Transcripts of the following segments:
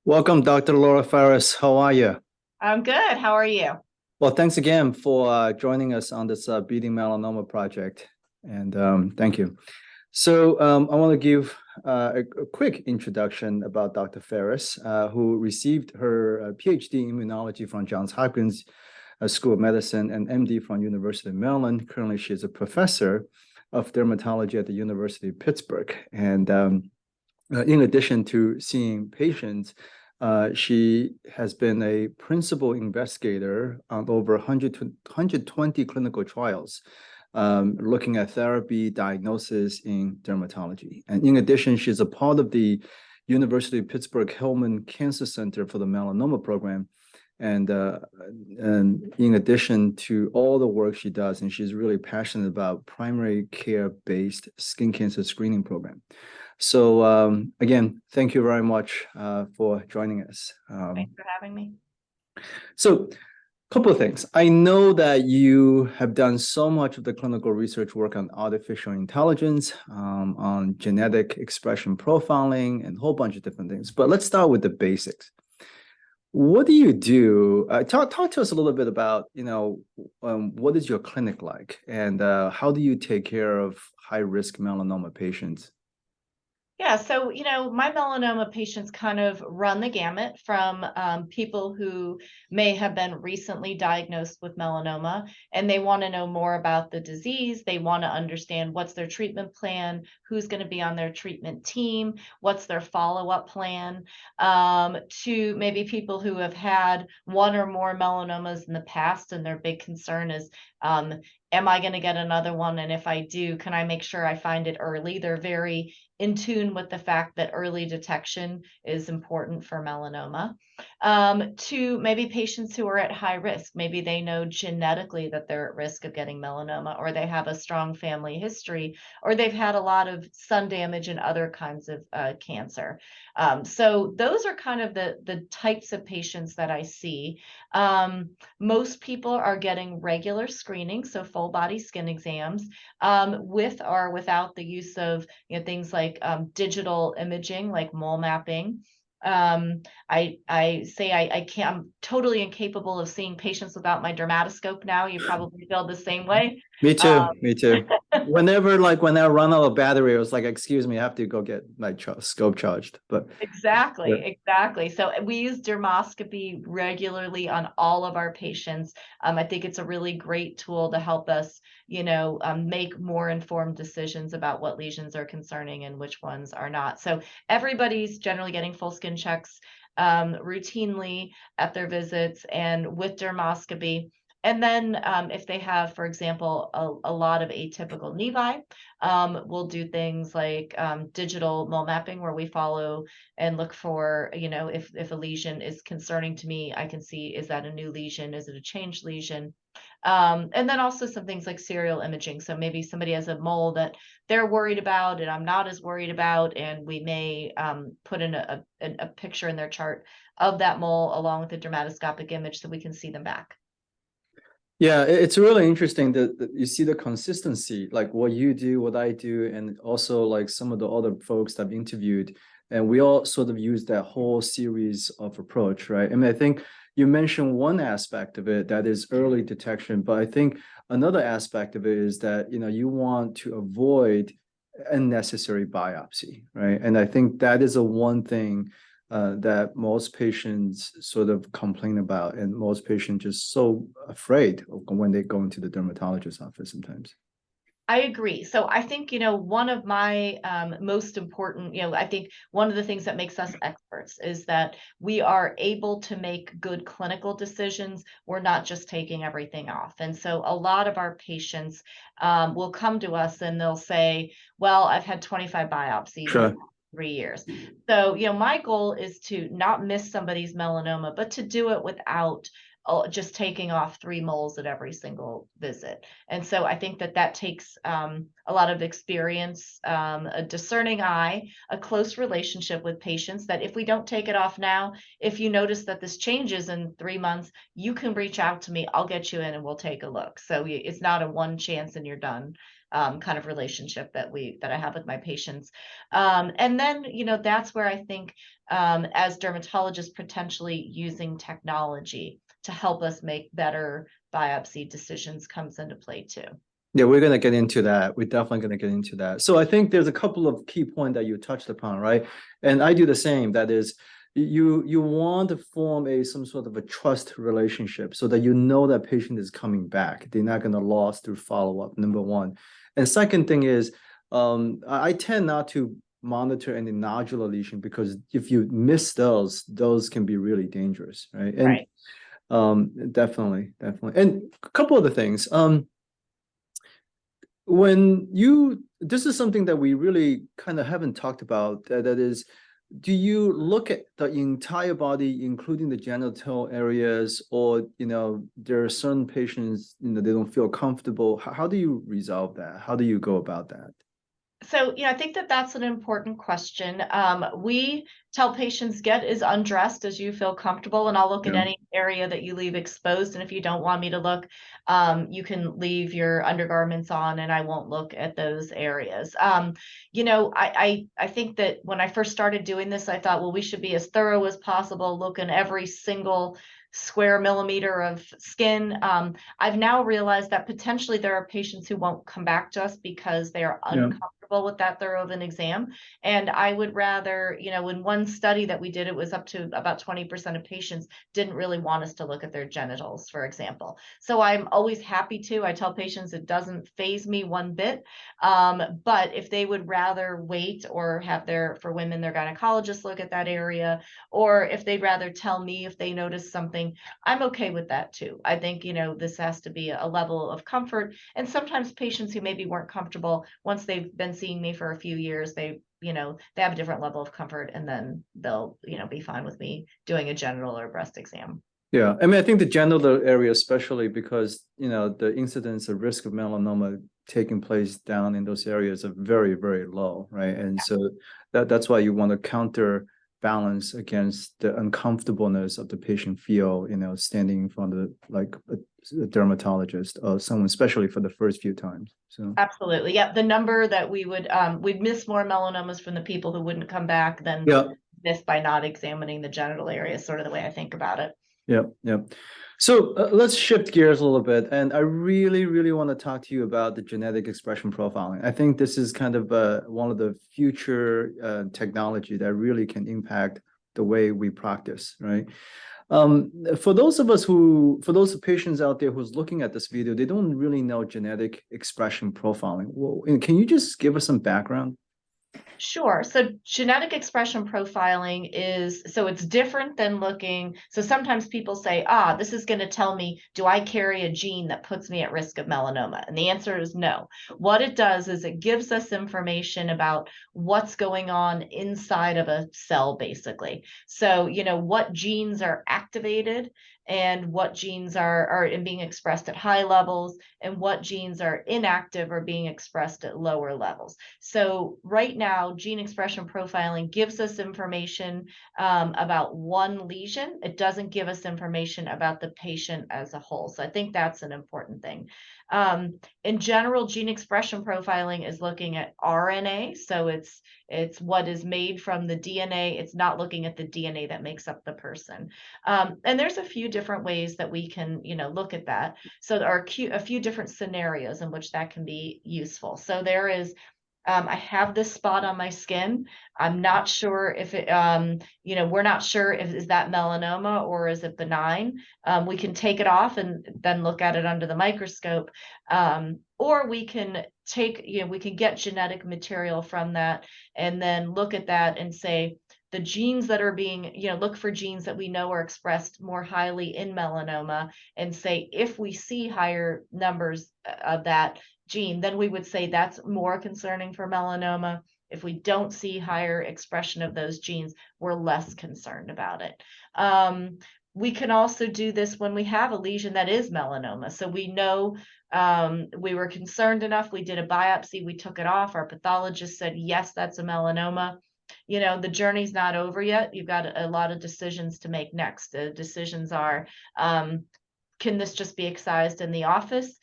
Welcome, Dr. Laura Ferris. How are you? I'm good. How are you? Well, thanks again for joining us on this Beating Melanoma project. And thank you. I want to give a quick introduction about Dr. Ferris, who received her PhD in immunology from Johns Hopkins School of Medicine and MD from University of Maryland. Currently, she is a professor of dermatology at the University of Pittsburgh. And in addition to seeing patients, she has been a principal investigator on over 120 clinical trials, looking at therapy diagnosis in dermatology. And in addition, she's a part of the University of Pittsburgh Hillman Cancer Center for the Melanoma Program. And in addition to all the work she does, and she's really passionate about primary care-based skin cancer screening program. Again, thank you very much for joining us. Thanks for having me. So a couple of things. I know that you have done so much of the clinical research work on artificial intelligence, on genetic expression profiling, and a whole bunch of different things. But let's start with the basics. What do you do? Talk to us a little bit about, what is your clinic like, and how do you take care of high-risk melanoma patients? Yeah, so my melanoma patients kind of run the gamut from people who may have been recently diagnosed with melanoma and they want to know more about the disease. They want to understand what's their treatment plan, who's going to be on their treatment team, what's their follow-up plan, to maybe people who have had one or more melanomas in the past and their big concern is, am I going to get another one? And if I do, can I make sure I find it early? They're very in tune with the fact that early detection is important for melanoma. To maybe patients who are at high risk. Maybe they know genetically that they're at risk of getting melanoma, or they have a strong family history, or they've had a lot of sun damage and other kinds of cancer. So those are kind of the types of patients that I see. Most people are getting regular screening, so full body skin exams, with or without the use of things like digital imaging, like mole mapping. I say I can't. I'm totally incapable of seeing patients without my dermatoscope now. You probably feel the same way. Me Um, too. Me too. Whenever, like, when I run out of battery, I was like, "Excuse me, I have to go get my scope charged." But yeah. Exactly. So we use dermoscopy regularly on all of our patients. I think it's a really great tool to help us, make more informed decisions about what lesions are concerning and which ones are not. So everybody's generally getting full skin checks routinely at their visits and with dermoscopy. And then if they have, for example, a lot of atypical nevi, we'll do things like digital mole mapping where we follow and look for, if a lesion is concerning to me, I can see, is that a new lesion? Is it a changed lesion? And then also some things like serial imaging. So maybe somebody has a mole that they're worried about and I'm not as worried about, and we may put in a picture in their chart of that mole along with a dermatoscopic image so we can see them back. Yeah, it's really interesting that you see the consistency, like what you do, what I do, and also like some of the other folks that I've interviewed, and we all sort of use that whole series of approach, right? I mean, I think you mentioned one aspect of it that is early detection, but I think another aspect of it is that you want to avoid unnecessary biopsy, right? And I think that is a one thing that most patients sort of complain about, and most patients just so afraid of when they go into the dermatologist's office sometimes. I agree. So I think, one of my most important, I think one of the things that makes us experts is that we are able to make good clinical decisions. We're not just taking everything off. And so a lot of our patients will come to us and they'll say, well, I've had 25 biopsies in the Sure. past 3 years. So, my goal is to not miss somebody's melanoma, but to do it without just taking off 3 moles at every single visit. And so I think that that takes a lot of experience, a discerning eye, a close relationship with patients, that if we don't take it off now, if you notice that this changes in 3 months, you can reach out to me. I'll get you in and we'll take a look. So it's not a one chance and you're done kind of relationship that I have with my patients. And then, that's where I think as dermatologists, potentially using technology to help us make better biopsy decisions comes into play too. Yeah, we're going to get into that. We're definitely going to get into that. So I think there's a couple of key points that you touched upon, right? And I do the same. That is, you want to form some sort of a trust relationship so that that patient is coming back. They're not going to lose through follow-up, number one. And second thing is, I tend not to monitor any nodular lesion, because if you miss those can be really dangerous, right? And right. Definitely. And a couple other things. This is something that we really kind of haven't talked about, that is, do you look at the entire body, including the genital areas, or, there are certain patients, they don't feel comfortable? How do you resolve that? How do you go about that? So, I think that that's an important question. We tell patients, get as undressed as you feel comfortable, and I'll look at Yeah. any area that you leave exposed. And if you don't want me to look, you can leave your undergarments on, and I won't look at those areas. I think that when I first started doing this, I thought, well, we should be as thorough as possible, look in every single square millimeter of skin. I've now realized that potentially there are patients who won't come back to us because they are uncomfortable with that thorough of an exam. And I would rather, in one study that we did, it was up to about 20% of patients didn't really want us to look at their genitals, for example. So I'm always happy to. I tell patients it doesn't faze me one bit. But if they would rather wait or have for women, their gynecologist look at that area, or if they'd rather tell me if they notice something, I'm okay with that too. I think, this has to be a level of comfort. And sometimes patients who maybe weren't comfortable, once they've been seeing me for a few years, they have a different level of comfort, and then they'll, be fine with me doing a genital or breast exam. Yeah, I mean, I think the genital area, especially because, the incidence of risk of melanoma taking place down in those areas are very, very low, right? And so that's why you want to counterbalance against the uncomfortableness of the patient feel, standing in front of a dermatologist or someone, especially for the first few times. So absolutely, yeah. The number that we'd miss more melanomas from the people who wouldn't come back than miss by not examining the genital area, is sort of the way I think about it. Yep. So let's shift gears a little bit. And I really, really want to talk to you about the genetic expression profiling. I think this is kind of one of the future technology that really can impact the way we practice, right? For those patients out there who's looking at this video, they don't really know genetic expression profiling. Well, can you just give us some background? Sure. So genetic expression profiling it's different than looking. So sometimes people say, this is going to tell me, do I carry a gene that puts me at risk of melanoma? And the answer is no. What it does is it gives us information about what's going on inside of a cell, basically. So, what genes are activated and what genes are being expressed at high levels, and what genes are inactive or being expressed at lower levels. So right now, gene expression profiling gives us information about one lesion. It doesn't give us information about the patient as a whole. So I think that's an important thing. In general, gene expression profiling is looking at RNA. So it's what is made from the DNA. It's not looking at the DNA that makes up the person. And there's a few different ways that we can, look at that. So there are a few different scenarios in which that can be useful. So there is, I have this spot on my skin. I'm not sure if it, we're not sure if is that melanoma or is it benign. We can take it off and then look at it under the microscope. Or we can we can get genetic material from that and then look at that and say, the genes that are being, look for genes that we know are expressed more highly in melanoma, and say, if we see higher numbers of that gene, then we would say that's more concerning for melanoma. If we don't see higher expression of those genes, we're less concerned about it. we can also do this when we have a lesion that is melanoma. So we know we were concerned enough, we did a biopsy, we took it off. Our pathologist said, yes, that's a melanoma. The journey's not over yet. You've got a lot of decisions to make next. The decisions are, can this just be excised in the office?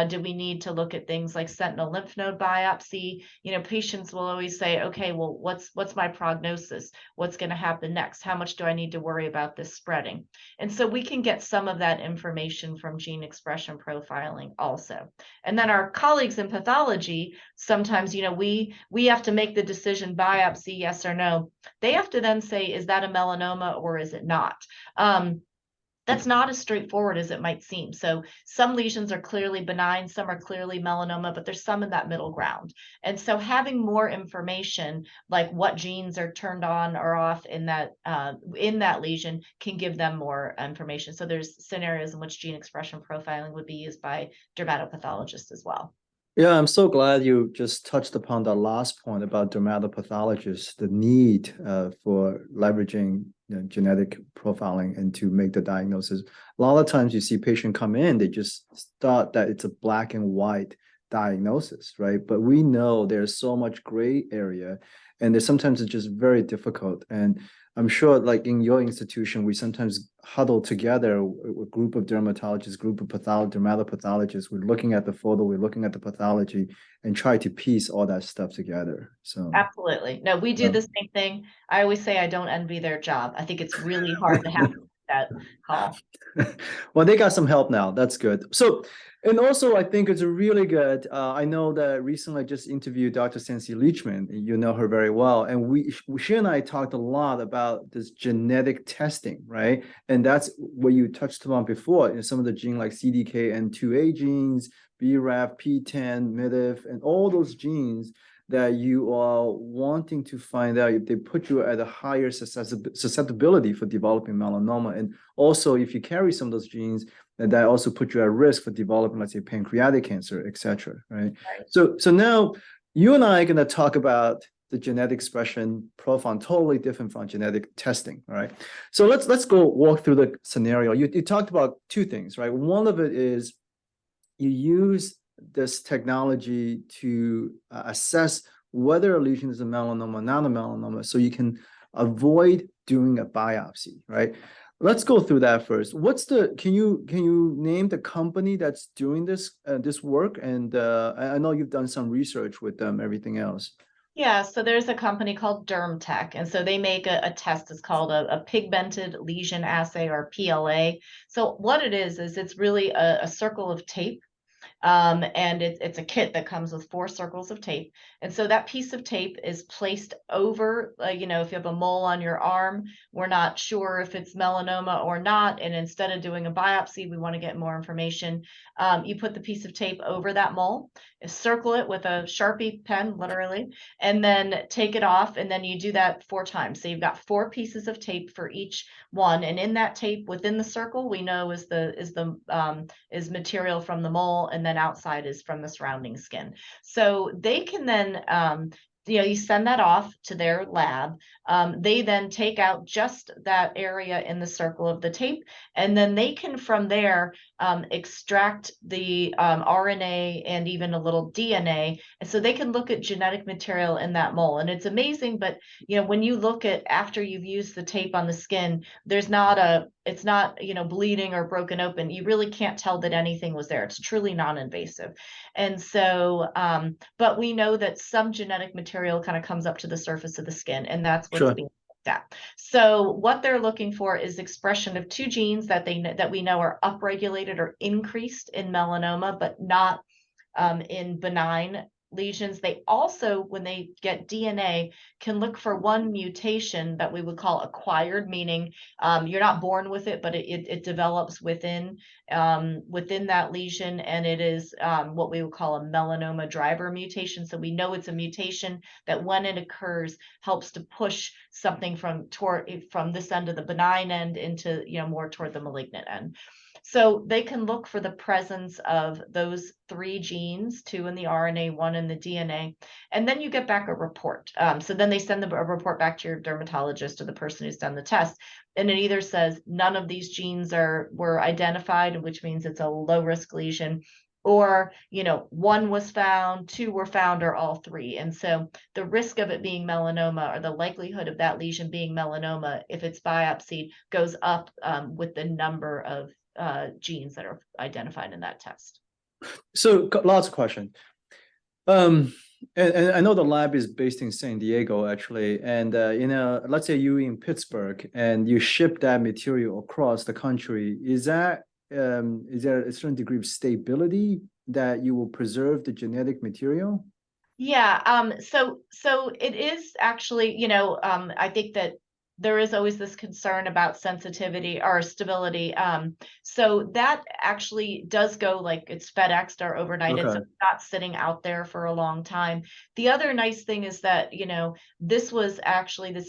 Do we need to look at things like sentinel lymph node biopsy? Patients will always say, okay, well, what's my prognosis? What's going to happen next? How much do I need to worry about this spreading? And so we can get some of that information from gene expression profiling also. And then our colleagues in pathology, sometimes, we have to make the decision, biopsy, yes or no. They have to then say, is that a melanoma or is it not? That's not as straightforward as it might seem. So some lesions are clearly benign, some are clearly melanoma, but there's some in that middle ground. And so having more information, like what genes are turned on or off in that lesion, can give them more information. So there's scenarios in which gene expression profiling would be used by dermatopathologists as well. Yeah, I'm so glad you just touched upon that last point about dermatopathologists, the need for leveraging genetic profiling and to make the diagnosis. A lot of times you see patient come in, they just thought that it's a black and white diagnosis, right? But we know there's so much gray area, and there's sometimes it's just very difficult. And I'm sure, like in your institution, we sometimes huddle together a group of dermatologists, group of dermatopathologists. We're looking at the photo, we're looking at the pathology, and try to piece all that stuff together. So absolutely. No, we do the same thing. I always say I don't envy their job. I think it's really hard to have that call. Well, they got some help now. That's good. So, and also I think it's a really good. I know that recently I just interviewed Dr. Sancy Leachman. You know her very well, and she and I talked a lot about this genetic testing, right? And that's what you touched on before. Some of the gene like CDKN2A genes, BRAF, PTEN, MIDF, and all those genes that you are wanting to find out if they put you at a higher susceptibility for developing melanoma. And also, if you carry some of those genes, that also put you at risk for developing, let's say, pancreatic cancer, et cetera, right? So now you and I are going to talk about the genetic expression profile, totally different from genetic testing, all right? So let's go walk through the scenario. You talked about two things, right? One of it is you use this technology to assess whether a lesion is a melanoma or not a melanoma, so you can avoid doing a biopsy, right? Let's go through that first. Can you name the company that's doing this work? And I know you've done some research with them, everything else. Yeah, so there's a company called DermTech, and so they make a test. It's called a pigmented lesion assay, or PLA. So what it is it's really a circle of tape. And it's a kit that comes with 4 circles of tape. And so that piece of tape is placed over, if you have a mole on your arm, we're not sure if it's melanoma or not. And instead of doing a biopsy, we want to get more information. You put the piece of tape over that mole, circle it with a Sharpie pen, literally, and then take it off. And then you do that 4 times. So you've got 4 pieces of tape for each one. And in that tape within the circle, we know is material from the mole, and then outside is from the surrounding skin. So they can then you send that off to their lab. They then take out just that area in the circle of the tape, and then they can from there extract the RNA and even a little DNA. And so they can look at genetic material in that mole. And it's amazing, but when you look at after you've used the tape on the skin, it's not bleeding or broken open. You really can't tell that anything was there. It's truly non-invasive. And so but we know that some genetic material kind of comes up to the surface of the skin, and that's what's being looked at. So what they're looking for is expression of 2 genes that we know are upregulated or increased in melanoma, but not in benign lesions. They also, when they get DNA, can look for one mutation that we would call acquired, meaning you're not born with it, but it develops within that lesion, and it is what we would call a melanoma driver mutation. So we know it's a mutation that when it occurs helps to push something from this end of the benign end into more toward the malignant end. So they can look for the presence of those 3 genes, 2 in the RNA, 1 in the DNA, and then you get back a report. So then they send a report back to your dermatologist or the person who's done the test, and it either says none of these genes were identified, which means it's a low risk lesion, or 1 was found, 2 were found, or all 3. And so the risk of it being melanoma, or the likelihood of that lesion being melanoma, if it's biopsied, goes up with the number of genes that are identified in that test. So lots of questions. And I know the lab is based in San Diego, actually. And let's say you in Pittsburgh and you ship that material across the country. Is there a certain degree of stability that you will preserve the genetic material? Yeah, so it is actually, I think that there is always this concern about sensitivity or stability. So that actually does go, like, it's FedExed or overnighted, so Okay. it's not sitting out there for a long time. The other nice thing is that, this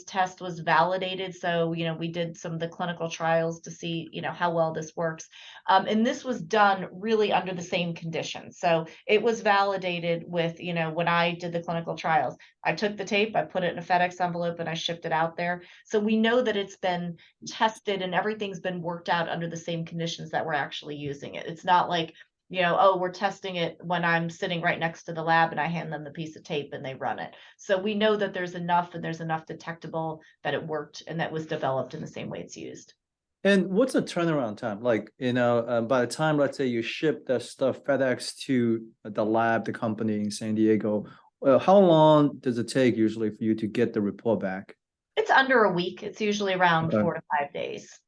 test was validated. So, we did some of the clinical trials to see, how well this works. And this was done really under the same conditions. So it was validated with, when I did the clinical trials, I took the tape, I put it in a FedEx envelope, and I shipped it out there. So we know that it's been tested and everything's been worked out under the same conditions that we're actually using it. It's not like, oh, we're testing it when I'm sitting right next to the lab and I hand them the piece of tape and they run it. So we know that there's enough detectable that it worked and that was developed in the same way it's used. And what's the turnaround time? Like, by the time, let's say you ship that stuff FedEx to the lab, the company in San Diego, how long does it take usually for you to get the report back? It's under a week. It's usually around Okay. 4 to 5 days.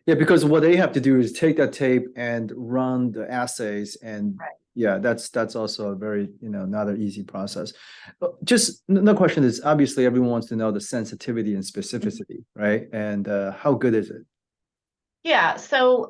Yeah, because what they have to do is take that tape and run the assays, and Right. yeah, that's also a very, not an easy process. Just no question is, obviously everyone wants to know the sensitivity and specificity, right? And how good is it? Yeah,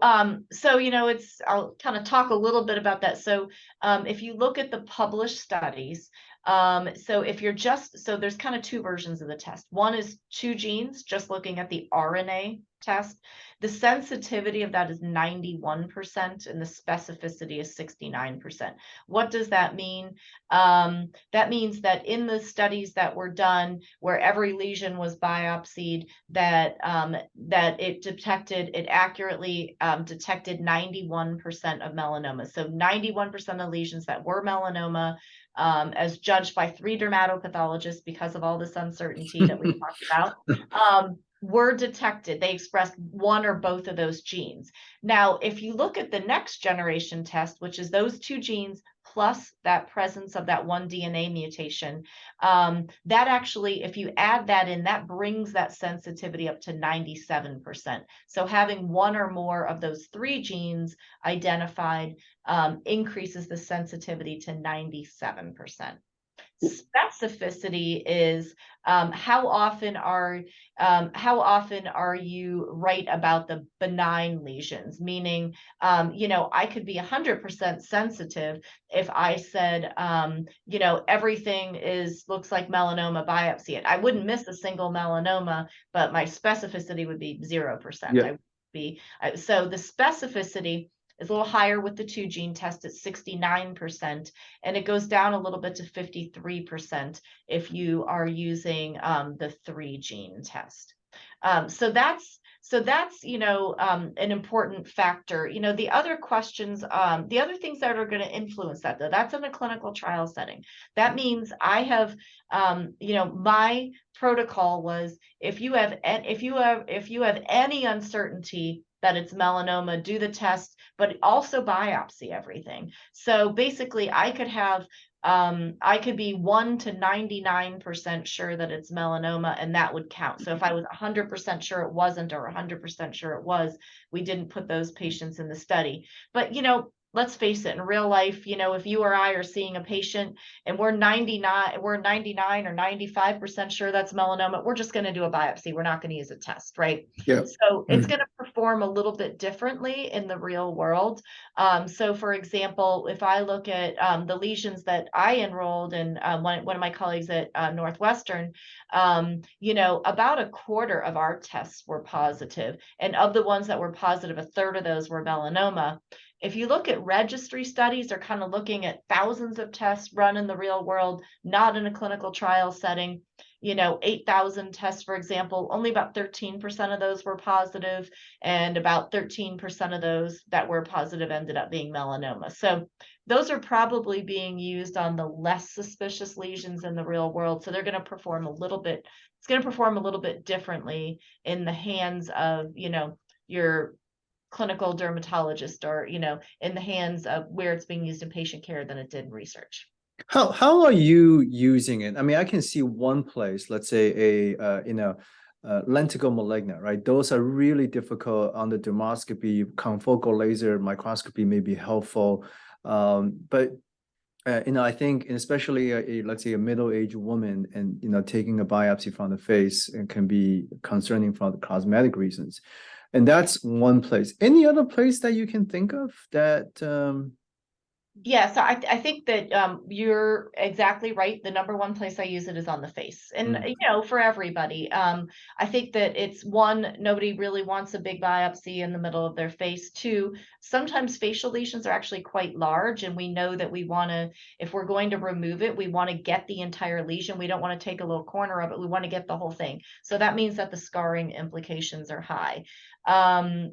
I'll kind of talk a little bit about that. So, if you look at the published studies, so there's kind of 2 versions of the test. One is 2 genes, just looking at the RNA test. The sensitivity of that is 91% and the specificity is 69%. What does that mean? That means that in the studies that were done, where every lesion was biopsied, that it accurately detected 91% of melanoma. So 91% of lesions that were melanoma, as judged by 3 dermatopathologists, because of all this uncertainty that we talked about, were detected. They expressed 1 or both of those genes. Now, if you look at the next generation test, which is those 2 genes plus that presence of that 1 DNA mutation, that actually, if you add that in, that brings that sensitivity up to 97%. So having 1 or more of those 3 genes identified increases the sensitivity to 97%. Specificity is how often are you right about the benign lesions? Meaning, I could be 100% sensitive if I said, everything looks like melanoma, biopsy it. I wouldn't miss a single melanoma, but my specificity would be 0%. Yeah. I would be so the specificity is a little higher with the 2 gene test at 69%, and it goes down a little bit to 53% if you are using the 3 gene test. So that's an important factor. The other questions, the other things that are going to influence that, though, that's in a clinical trial setting. That means I have, my protocol was, if you have any uncertainty that it's melanoma, do the test, but also biopsy everything. So basically, I could be 1 to 99% sure that it's melanoma, and that would count. So if I was 100% sure it wasn't, or 100% sure it was, we didn't put those patients in the study. But let's face it, in real life, if you or I are seeing a patient and we're 99 or 95% sure that's melanoma, we're just going to do a biopsy. We're not going to use a test, right? Yeah. So it's going to perform a little bit differently in the real world. So for example, if I look at the lesions that I enrolled in, one of my colleagues at Northwestern, about a quarter of our tests were positive. And of the ones that were positive, a third of those were melanoma. If you look at registry studies, they're kind of looking at thousands of tests run in the real world, not in a clinical trial setting. 8,000 tests, for example, only about 13% of those were positive, and about 13% of those that were positive ended up being melanoma. So those are probably being used on the less suspicious lesions in the real world. So they're going to perform it's going to perform a little bit differently in the hands of, your clinical dermatologist, or in the hands of where it's being used in patient care, than it did in research. How are you using it? I mean, I can see one place, let's say lentigo maligna, right? Those are really difficult on the dermoscopy. Confocal laser microscopy may be helpful, but I think especially let's say a middle-aged woman, and taking a biopsy from the face, it can be concerning for the cosmetic reasons. And that's one place. Any other place that you can think of that? Yeah, so I think that you're exactly right. The number one place I use it is on the face, and for everybody. I think that it's one, nobody really wants a big biopsy in the middle of their face. Two, sometimes facial lesions are actually quite large, and we know that if we're going to remove it, we want to get the entire lesion. We don't want to take a little corner of it. We want to get the whole thing. So that means that the scarring implications are high.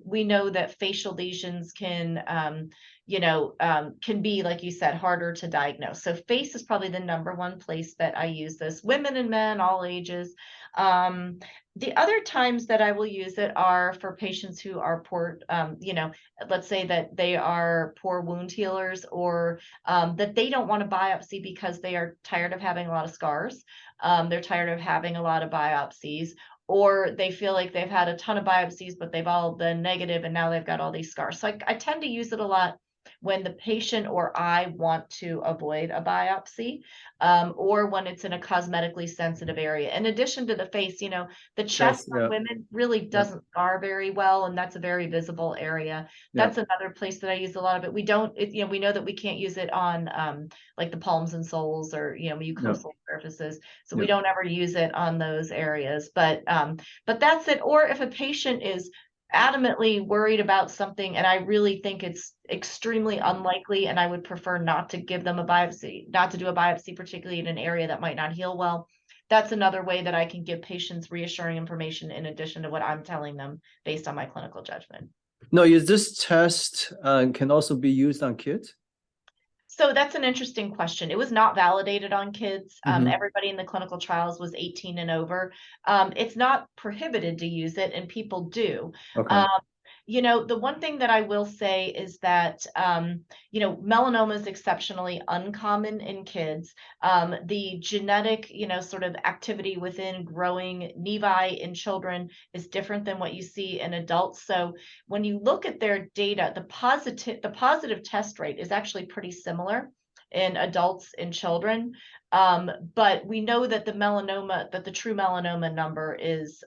We know that facial lesions can be, like you said, harder to diagnose. So face is probably the number one place that I use this. Women and men, all ages. The other times that I will use it are for patients who are poor, let's say that they are poor wound healers, or that they don't want a biopsy because they are tired of having a lot of scars. They're tired of having a lot of biopsies, or they feel like they've had a ton of biopsies, but they've all been negative and now they've got all these scars. So I tend to use it a lot when the patient or I want to avoid a biopsy, or when it's in a cosmetically sensitive area. In addition to the face, the chest on women really doesn't scar very well, and that's a very visible area. That's another place that I use a lot of it. We know that we can't use it on like the palms and soles, or mucosal surfaces, so we don't ever use it on those areas. But that's it. Or if a patient is adamantly worried about something, and I really think it's extremely unlikely, and I would prefer not to give them a biopsy, not to do a biopsy, particularly in an area that might not heal well. That's another way that I can give patients reassuring information in addition to what I'm telling them based on my clinical judgment. No, is this test can also be used on kids? So that's an interesting question. It was not validated on kids. Everybody in the clinical trials was 18 and over. It's not prohibited to use it, and people do. Okay. The one thing that I will say is that, melanoma is exceptionally uncommon in kids. The genetic, sort of activity within growing nevi in children is different than what you see in adults. So when you look at their data, the positive test rate is actually pretty similar in adults and children. But we know that the true melanoma number is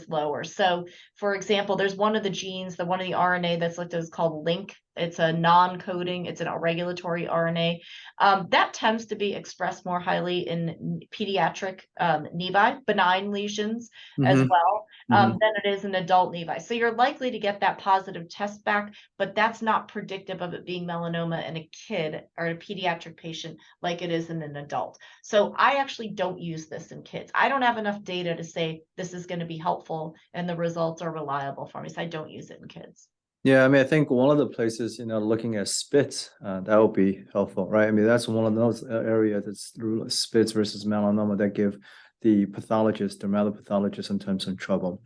lower. So for example, there's one of the genes, one of the RNA that's looked at is called LINC. It's a non-coding, it's a regulatory RNA. That tends to be expressed more highly in pediatric nevi, benign lesions as well, than it is in adult nevi. So you're likely to get that positive test back, but that's not predictive of it being melanoma in a kid or a pediatric patient like it is in an adult. So I actually don't use this in kids. I don't have enough data to say this is going to be helpful and the results are reliable for me, so I don't use it in kids. Yeah, I mean, I think one of the places, looking at spits, that would be helpful, right? I mean, that's one of those areas that's spits versus melanoma that give the dermatopathologist sometimes some trouble.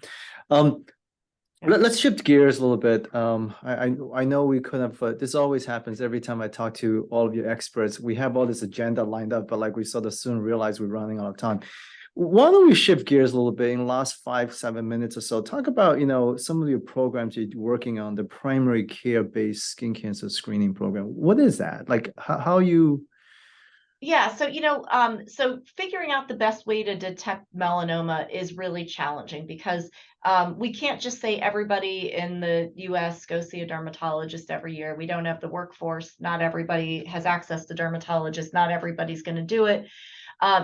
Let's shift gears a little bit. I know we could have, this always happens every time I talk to all of you experts. We have all this agenda lined up, but like we sort of soon realize we're running out of time. Why don't we shift gears a little bit in the last 5, 7 minutes or so? Talk about, some of your programs you're working on, the primary care-based skin cancer screening program. What is that? Like how you Yeah, so figuring out the best way to detect melanoma is really challenging because we can't just say everybody in the US go see a dermatologist every year. We don't have the workforce. Not everybody has access to dermatologists. Not everybody's going to do it,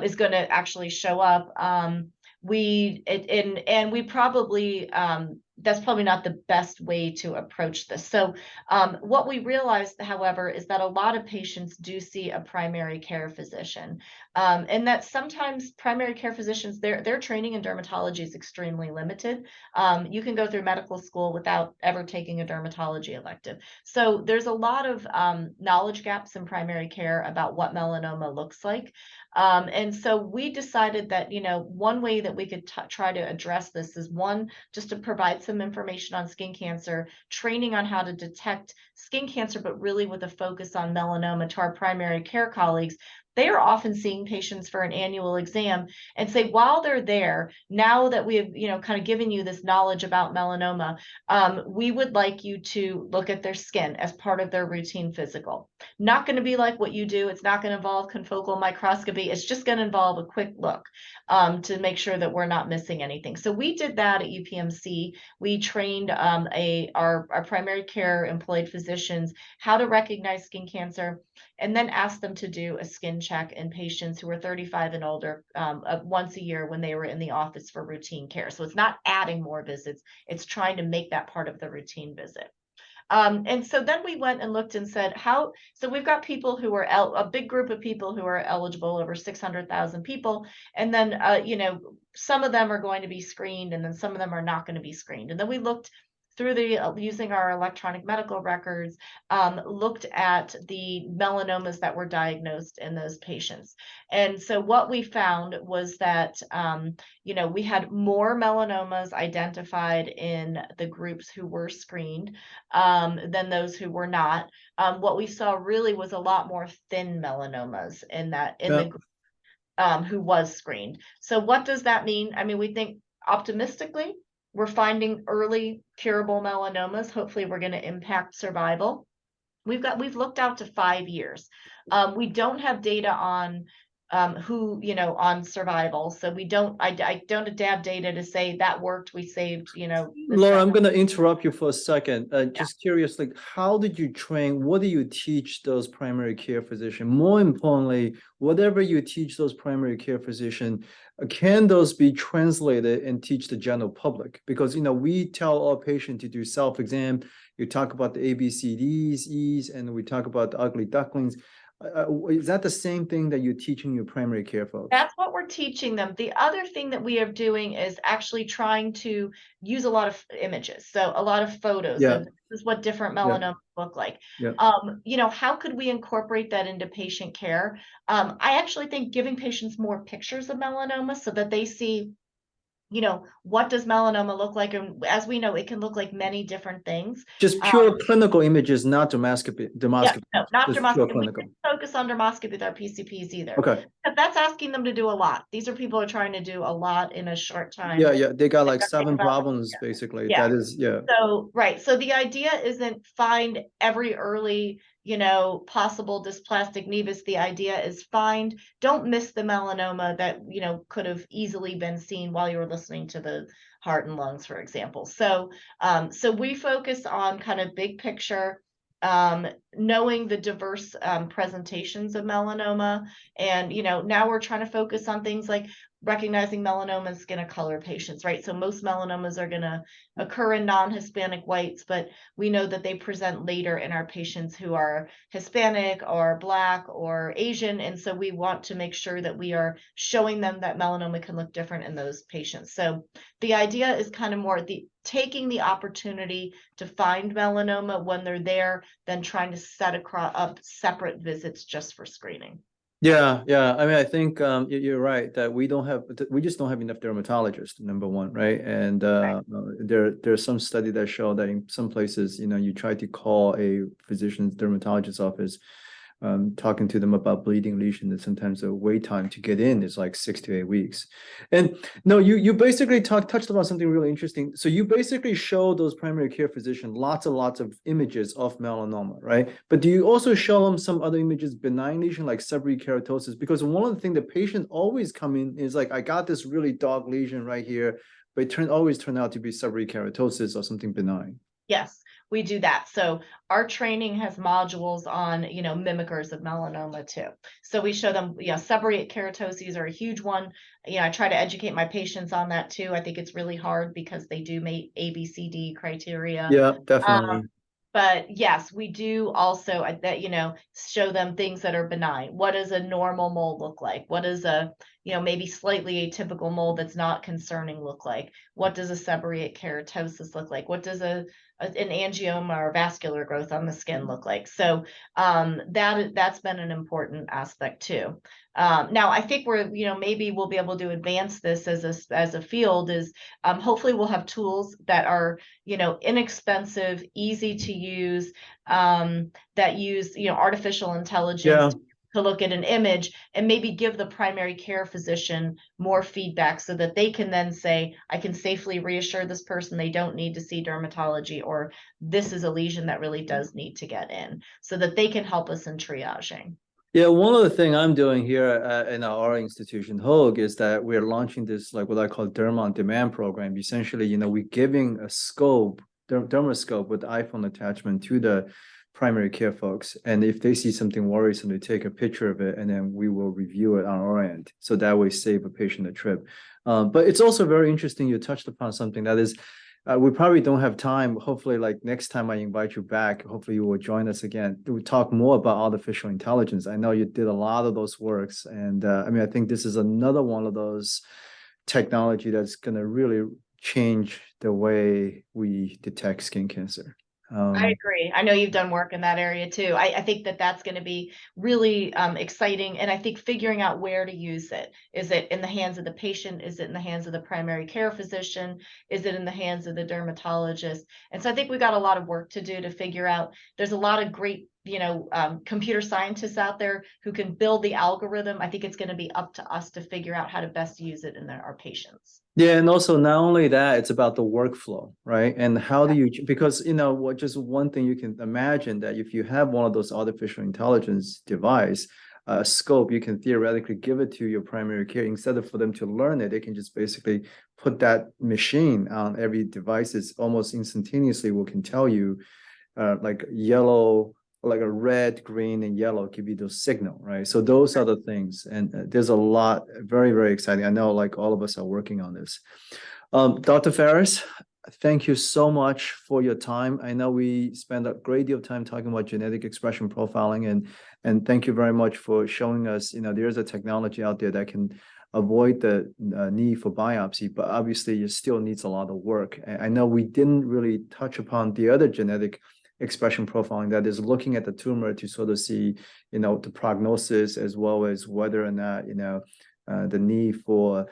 is going to actually show up. And we probably that's probably not the best way to approach this. So what we realized, however, is that a lot of patients do see a primary care physician, and that sometimes primary care physicians, their training in dermatology is extremely limited. You can go through medical school without ever taking a dermatology elective. So there's a lot of knowledge gaps in primary care about what melanoma looks like. And so we decided that, one way that we could try to address this is one, just to provide some information on skin cancer, training on how to detect skin cancer, but really with a focus on melanoma to our primary care colleagues. They are often seeing patients for an annual exam and say, while they're there, now that we have, kind of given you this knowledge about melanoma, we would like you to look at their skin as part of their routine physical. Not going to be like what you do. It's not going to involve confocal microscopy. It's just going to involve a quick look to make sure that we're not missing anything. So we did that at UPMC. We trained our primary care employed physicians how to recognize skin cancer, and then asked them to do a skin check in patients who were 35 and older once a year when they were in the office for routine care. So it's not adding more visits, it's trying to make that part of the routine visit. And so then we went and looked and said, so we've got people who are a big group of people who are eligible, over 600,000 people. And then, some of them are going to be screened, and then some of them are not going to be screened. And then we looked through using our electronic medical records, looked at the melanomas that were diagnosed in those patients. And so what we found was that, we had more melanomas identified in the groups who were screened than those who were not. What we saw really was a lot more thin melanomas in the group who was screened. So what does that mean? I mean, we think optimistically, we're finding early curable melanomas. Hopefully, we're going to impact survival. We've looked out to 5 years. We don't have data on on survival. So I don't have data to say that worked. We saved, Laura, I'm going to interrupt you for a second. Just curious, like, how did you train? What do you teach those primary care physicians? More importantly, whatever you teach those primary care physicians, can those be translated and teach the general public? Because, we tell our patients to do self-exam. You talk about the ABCDs, E's, and we talk about the ugly ducklings. Is that the same thing that you're teaching your primary care folks? That's what we're teaching them. The other thing that we are doing is actually trying to use a lot of images. So a lot of photos of this is what different melanomas look like. How could we incorporate that into patient care? I actually think giving patients more pictures of melanoma so that they see, what does melanoma look like? And as we know, it can look like many different things. Just pure clinical images, not dermoscopy. No, not just dermoscopy. pure We clinical. didn't focus on dermoscopy with our PCPs either. Okay. But that's asking them to do a lot. These are people who are trying to do a lot in a short time. Yeah. They got like 7 problems, basically. Yeah. That is, So, right. So the idea isn't find every early, possible dysplastic nevus. The idea is don't miss the melanoma that, could have easily been seen while you were listening to the heart and lungs, for example. So, so we focus on kind of big picture, knowing the diverse presentations of melanoma. And, now we're trying to focus on things like recognizing melanoma in skin of color patients, right? So most melanomas are going to occur in non-Hispanic whites, but we know that they present later in our patients who are Hispanic or Black or Asian. And so we want to make sure that we are showing them that melanoma can look different in those patients. So the idea is kind of more taking the opportunity to find melanoma when they're there, than trying to set up separate visits just for screening. Yeah. I mean, I think you're right that we just don't have enough dermatologists, number one, right? And there's some study that show that in some places, you try to call a physician's dermatologist office talking to them about bleeding lesion, and sometimes the wait time to get in is like 6 to 8 weeks. And no, you basically touched about something really interesting. So you basically show those primary care physicians lots and lots of images of melanoma, right? But do you also show them some other images, benign lesion like seborrheic keratosis? Because one of the things the patient always come in is like, I got this really dark lesion right here, but it always turn out to be seborrheic keratosis or something benign. Yes, we do that. So our training has modules on, mimickers of melanoma too. So we show them, seborrheic keratoses are a huge one. I try to educate my patients on that too. I think it's really hard because they do meet ABCD criteria. Yeah, definitely. But yes, we do also that, show them things that are benign. What does a normal mold look like? What does a, maybe slightly atypical mold that's not concerning look like? What does a seborrheic keratosis look like? What does an angioma or vascular growth on the skin look like? So that's been an important aspect too. Now I think we're, maybe we'll be able to advance this as a field is hopefully we'll have tools that are, inexpensive, easy to use, that use, artificial intelligence to look at an image and maybe give the primary care physician more feedback so that they can then say, I can safely reassure this person they don't need to see dermatology, or this is a lesion that really does need to get in, so that they can help us in triaging. Yeah, one of the thing I'm doing here in our institution, Hoag, is that we're launching this like what I call Derma on Demand program. Essentially, we're giving a scope, dermoscope with iPhone attachment to the primary care folks. And if they see something worrisome, they take a picture of it, and then we will review it on our end. So that way save a patient a trip. But it's also very interesting. You touched upon something that is, we probably don't have time. Hopefully, like next time I invite you back, hopefully you will join us again. We talk more about artificial intelligence. I know you did a lot of those works. And I think this is another one of those technology that's going to really change the way we detect skin cancer. I agree. I know you've done work in that area too. I think that's going to be really exciting. And I think figuring out where to use it. Is it in the hands of the patient? Is it in the hands of the primary care physician? Is it in the hands of the dermatologist? And so I think we've got a lot of work to do to figure out. There's a lot of great computer scientists out there who can build the algorithm. I think it's going to be up to us to figure out how to best use it in our patients. Yeah, and also not only that, it's about the workflow, right? And how do you, because just one thing you can imagine that if you have one of those artificial intelligence device, scope, you can theoretically give it to your primary care. Instead of for them to learn it, they can just basically put that machine on every device. It's almost instantaneously can tell you like yellow, like a red, green, and yellow give you those signal, right? So those are the things, and there's a lot, very, very exciting. I know like all of us are working on this. Dr. Ferris, thank you so much for your time. I know we spent a great deal of time talking about genetic expression profiling, and thank you very much for showing us, there's a technology out there that can avoid the need for biopsy, but obviously it still needs a lot of work. I know we didn't really touch upon the other genetic expression profiling that is looking at the tumor to sort of see, the prognosis as well as whether or not, the need for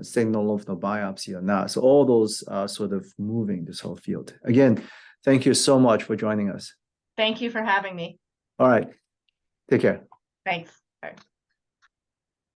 sentinel lymph node biopsy or not. So all those are sort of moving this whole field. Again, thank you so much for joining us. Thank you for having me. All right. Take care. Thanks. Bye.